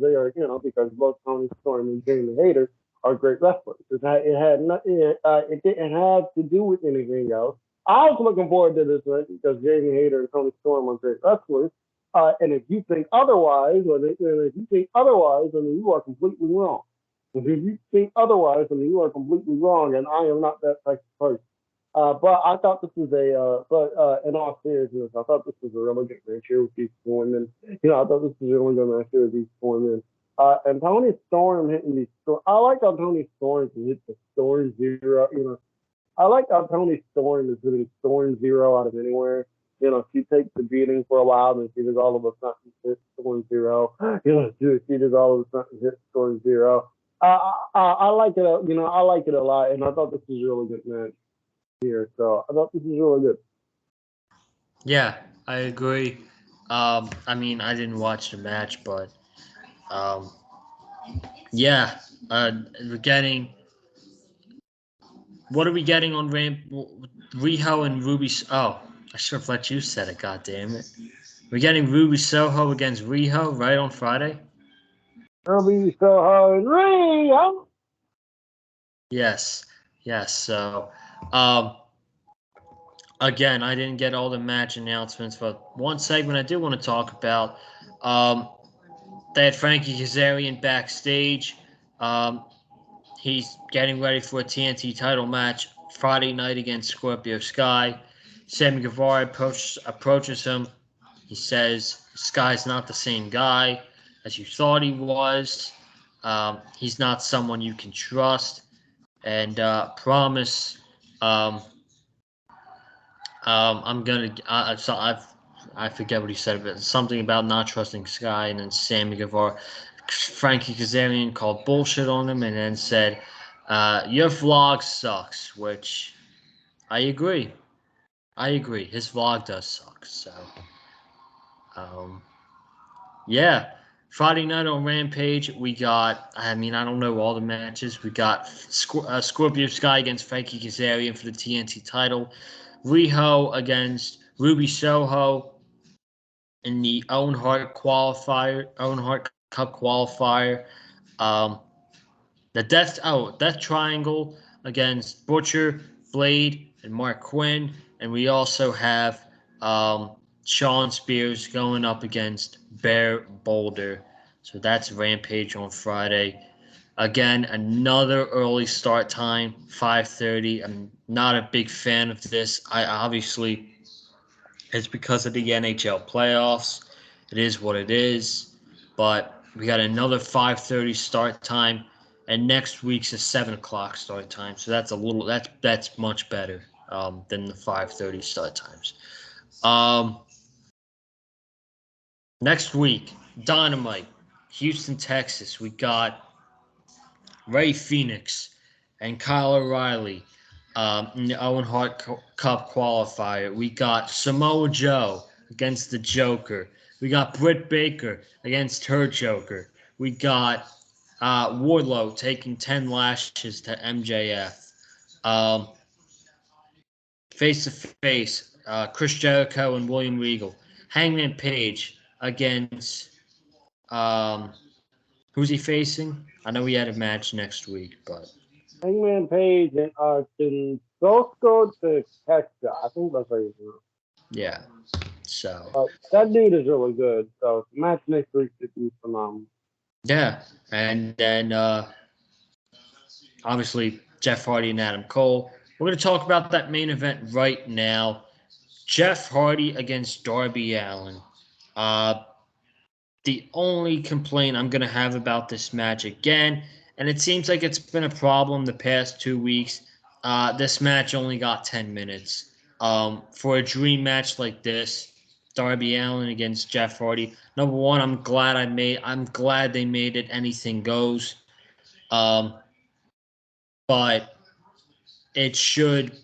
they are, because both Toni Storm and Jamie Hayter are great wrestlers. It didn't have to do with anything else. I was looking forward to this match because Jamie Hayter and Toni Storm are great wrestlers. And if you think otherwise, then you are completely wrong. If you think otherwise, then you are completely wrong, and I am not that type of person. But I thought this was in all seriousness, I thought this was a really good match here with these women. I thought this was a really good match here with these women. And Toni Storm hitting these. I like how Toni Storm can hit the Storm Zero. I like how Toni Storm is hitting Storm Zero out of anywhere. She takes the beating for a while, and she does all of a sudden hit Storm Zero. She does all of a sudden hit Storm Zero. I like it. I like it a lot, and I thought this was a really good match here. So I thought this was really good. Yeah, I agree. I mean, I didn't watch the match, but yeah, we're getting. What are we getting on Ramp? Riho and Ruby. Oh, I should have let you said it. God damn it. We're getting Ruby Soho against Riho right on Friday. Ruby Soho and Riho. Yes, yes. So, again, I didn't get all the match announcements, but one segment I did want to talk about. They had Frankie Kazarian backstage. He's getting ready for a TNT title match Friday night against Scorpio Sky. Sammy Guevara approaches him. He says, Sky's not the same guy as you thought he was. He's not someone you can trust. And promise, I'm going to. I forget what he said, but something about not trusting Sky. And then Sammy Guevara, Frankie Kazarian called bullshit on him and then said, your vlog sucks, which I agree. His vlog does suck. So, yeah. Friday night on Rampage, we got, I don't know all the matches. We got Scorpio Sky against Frankie Kazarian for the TNT title. Riho against Ruby Soho in the Owen Hart Cup qualifier. The Death Triangle against Butcher, Blade, and Mark Quinn. And we also have Shawn Spears going up against Bear Boulder. So that's Rampage on Friday. Again, another early start time, 5:30. I'm not a big fan of this. It's because of the NHL playoffs. It is what it is. But we got another 5:30 start time, and next week's a 7 o'clock start time. So that's much better than the 5:30 start times. Next week, Dynamite, Houston, Texas. We got Ray Phoenix and Kyle O'Reilly in the Owen Hart Cup qualifier. We got Samoa Joe against the Joker. We got Britt Baker against her Joker. We got Wardlow taking 10 lashes to MJF. Face to face, Chris Jericho and William Regal. Hangman Page against who's he facing? I know he had a match next week, but Hangman Page and Kinsosko to Kesha. I think that's how you do it. yeah. So That dude is really good. So the match next week should be phenomenal. yeah, and then obviously Jeff Hardy and Adam Cole. We're going to talk about that main event right now. Jeff Hardy against Darby Allin. The only complaint I'm going to have about this match again, and it seems like it's been a problem the past 2 weeks, this match only got 10 minutes. For a dream match like this, Darby Allin against Jeff Hardy. Number one, I'm glad they made it anything goes. Um, but it should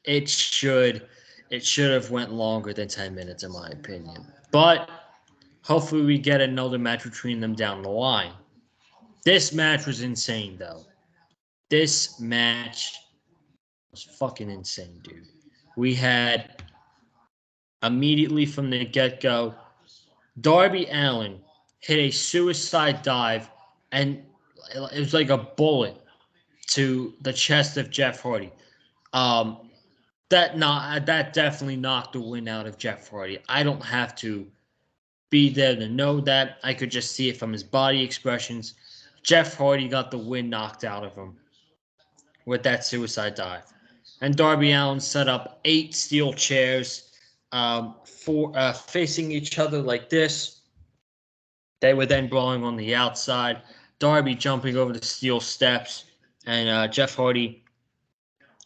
it should it should have went longer than 10 minutes in my opinion. But hopefully we get another match between them down the line. This match was insane though. This match was fucking insane, dude. We had immediately from the get-go Darby Allin hit a suicide dive and it was like a bullet to the chest of Jeff Hardy. Um, that definitely knocked the wind out of Jeff Hardy. I don't have to be there to know that. I could just see it from his body expressions. Jeff Hardy got the wind knocked out of him with that suicide dive. And Darby Allin set up 8 steel chairs facing each other like this. They were then brawling on the outside. Darby jumping over the steel steps, and Jeff Hardy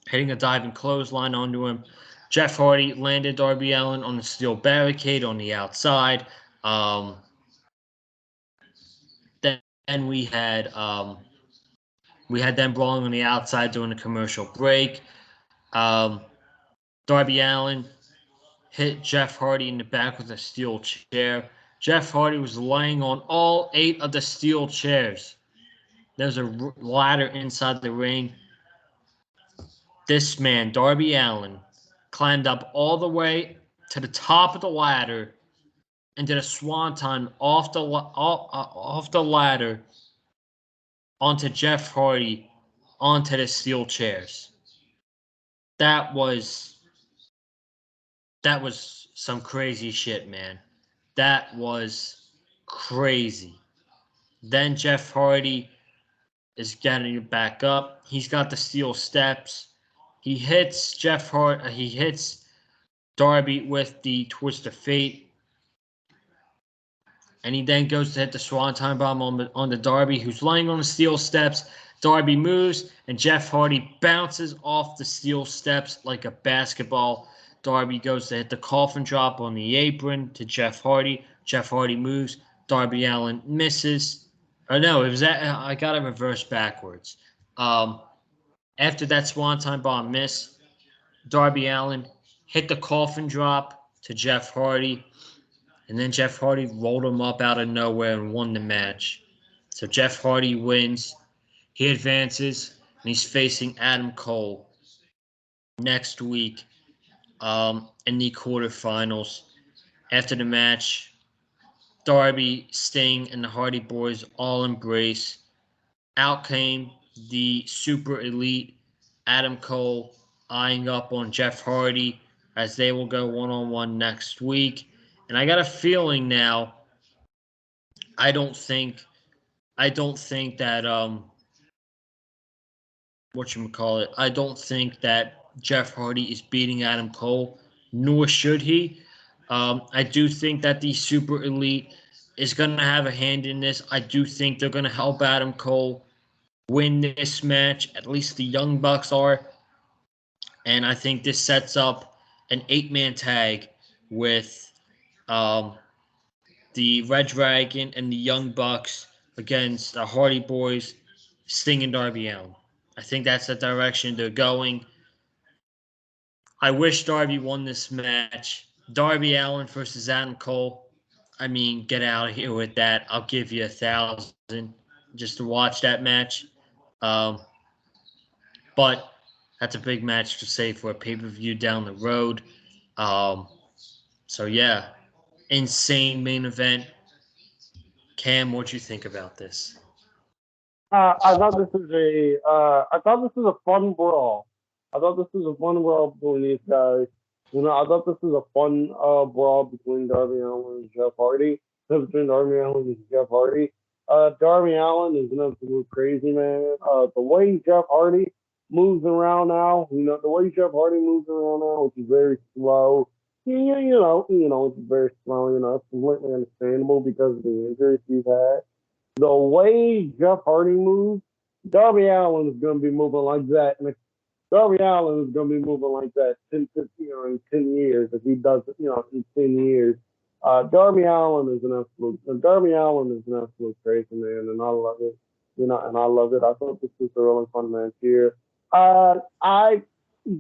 hitting a diving clothesline onto him. Jeff Hardy landed Darby Allin on the steel barricade on the outside. Then we had them brawling on the outside during the commercial break. Darby Allin hit Jeff Hardy in the back with a steel chair. Jeff Hardy was laying on all 8 of the steel chairs. There's a ladder inside the ring. This man, Darby Allin, climbed up all the way to the top of the ladder and did a swanton off the ladder onto Jeff Hardy onto the steel chairs. That was some crazy shit, man. That was crazy. Then Jeff Hardy is getting it back up. He's got the steel steps. He hits Darby with the Twist of Fate. And he then goes to hit the Swanton Bomb on the Darby, who's laying on the steel steps. Darby moves, and Jeff Hardy bounces off the steel steps like a basketball. Darby goes to hit the coffin drop on the apron to Jeff Hardy. Jeff Hardy moves. Darby Allin misses. Oh no, I got it reversed backwards. After that Swanton Bomb miss, Darby Allin hit the coffin drop to Jeff Hardy. And then Jeff Hardy rolled him up out of nowhere and won the match. So Jeff Hardy wins. He advances, and he's facing Adam Cole next week in the quarterfinals. After the match, Darby, Sting, and the Hardy Boys all embrace. Out came the Super Elite, Adam Cole, eyeing up on Jeff Hardy as they will go one-on-one next week. And I got a feeling now, I don't think that whatchamacallit, I don't think that Jeff Hardy is beating Adam Cole, nor should he. I do think that the Super Elite is going to have a hand in this. I do think they're going to help Adam Cole win this match. At least the Young Bucks are. And I think this sets up an 8-man tag with the Red Dragon and the Young Bucks against the Hardy Boys, Sting and Darby Allin. I think that's the direction they're going. I wish Darby won this match. Darby Allin versus Adam Cole. I mean, get out of here with that. I'll give you 1,000 just to watch that match. But that's a big match to save for a pay-per-view down the road. So yeah, insane main event. Cam, what do you think about this? I thought this is I thought this was a fun brawl. I thought this was a fun brawl between these guys. I thought this was a fun brawl between Darby Allin and Jeff Hardy. Between Darby Allin and Jeff Hardy. Darby Allin is an absolute crazy man. The way Jeff Hardy moves around now, the way Jeff Hardy moves around now, which is very slow. It's very slow. It's completely understandable because of the injuries he's had. The way Jeff Hardy moves, Darby Allin is going to be moving like that. And Darby Allin is going to be moving like that in 10 years if he does it, in 10 years. Darby Allin is an absolute crazy man, and I love it. And I love it. I thought this was a really fun match here. I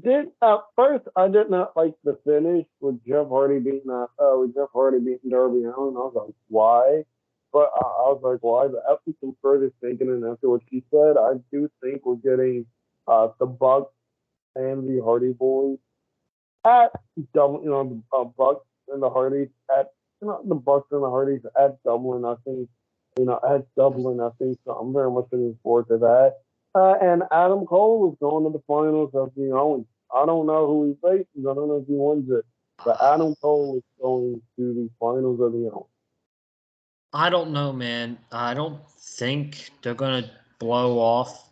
did at first. I did not like the finish with Jeff Hardy beating Darby Allin. I was like, why? But I was like, well, after some further thinking and after what she said, I do think we're getting the Bucks and the Hardy Boys at double, the Bucks and the Hardys at, the Bucks and the Hardys at Dublin. I think, so I'm very much looking forward to that. And Adam Cole is going to the finals of the Owens. I don't know who he faces. I don't know if he wins it, but Adam Cole is going to the finals of the Owens. I don't know, man. I don't think they're going to blow off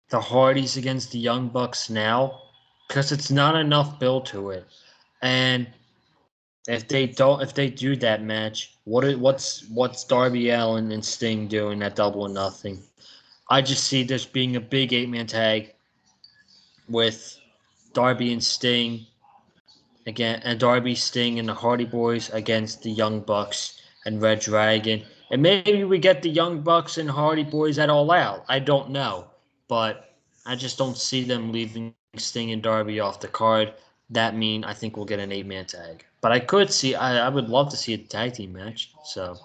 the Hardys against the Young Bucks now because it's not enough build to it. And if they do that match, what's Darby Allin and Sting doing at Double or Nothing? I just see this being a big 8-man tag with Darby and Sting again, and Darby, Sting, and the Hardy Boys against the Young Bucks and Red Dragon. And maybe we get the Young Bucks and Hardy Boys at All Out. I don't know. But I just don't see them leaving Sting and Darby off the card. I think we'll get an 8-man tag. But I would love to see a tag team match. So,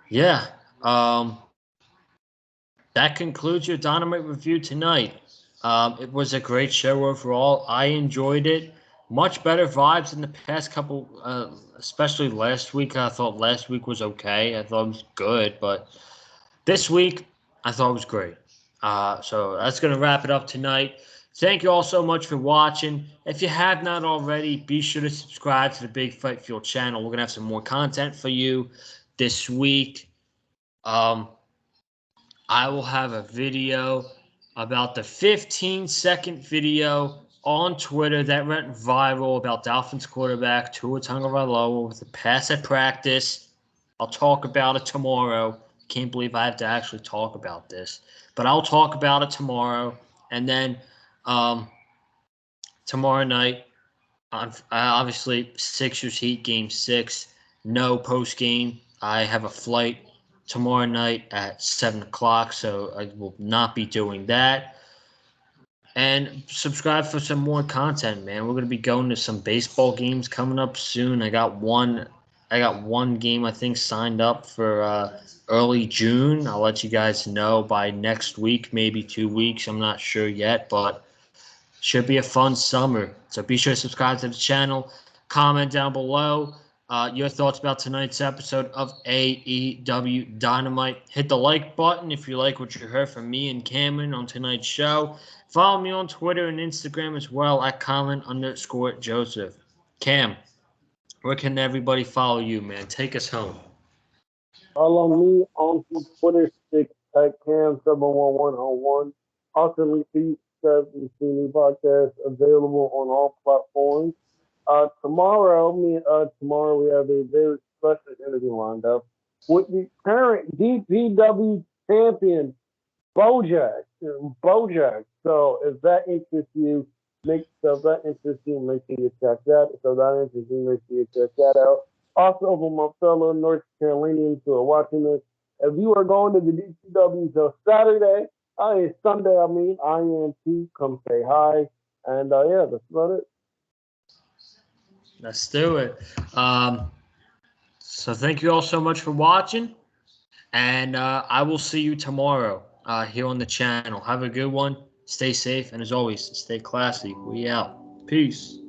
yeah. That concludes your Dynamite review tonight. It was a great show overall. I enjoyed it. Much better vibes than the past couple, especially last week. I thought last week was okay. I thought it was good, but this week I thought it was great. So that's going to wrap it up tonight. Thank you all so much for watching. If you have not already, be sure to subscribe to the Big Fight Fuel channel. We're going to have some more content for you this week. I will have a video about the 15-second video on Twitter that went viral about Dolphins quarterback Tua Tagovailoa with a pass at practice. I'll talk about it tomorrow. Can't believe I have to actually talk about this. But I'll talk about it tomorrow. And then tomorrow night, obviously, Sixers Heat Game 6. No post-game. I have a flight tomorrow night at 7 o'clock, so I will not be doing that. And subscribe for some more content, man. We're going to be going to some baseball games coming up soon. I got one game, I think, signed up for early June. I'll let you guys know by next week, maybe 2 weeks. I'm not sure yet, but should be a fun summer. So be sure to subscribe to the channel. Comment down below your thoughts about tonight's episode of AEW Dynamite. Hit the like button if you like what you heard from me and Cameron on tonight's show. Follow me on Twitter and Instagram as well at Colin_Joseph. Cam, where can everybody follow you, man? Take us home. Follow me on Twitter stick at Cam71101. Also, link to the Cine podcast available on all platforms. Tomorrow we have a very special interview lined up with the current DPW champion, Bojack. So if that interests you, make sure you check that. So that interests you, make sure you check that out. Also, for my fellow North Carolinians who are watching this, if you are going to the DPW till Sunday, I am too. Come say hi. And yeah, that's about it. Let's do it. So thank you all so much for watching. And I will see you tomorrow here on the channel. Have a good one. Stay safe. And as always, stay classy. We out. Peace.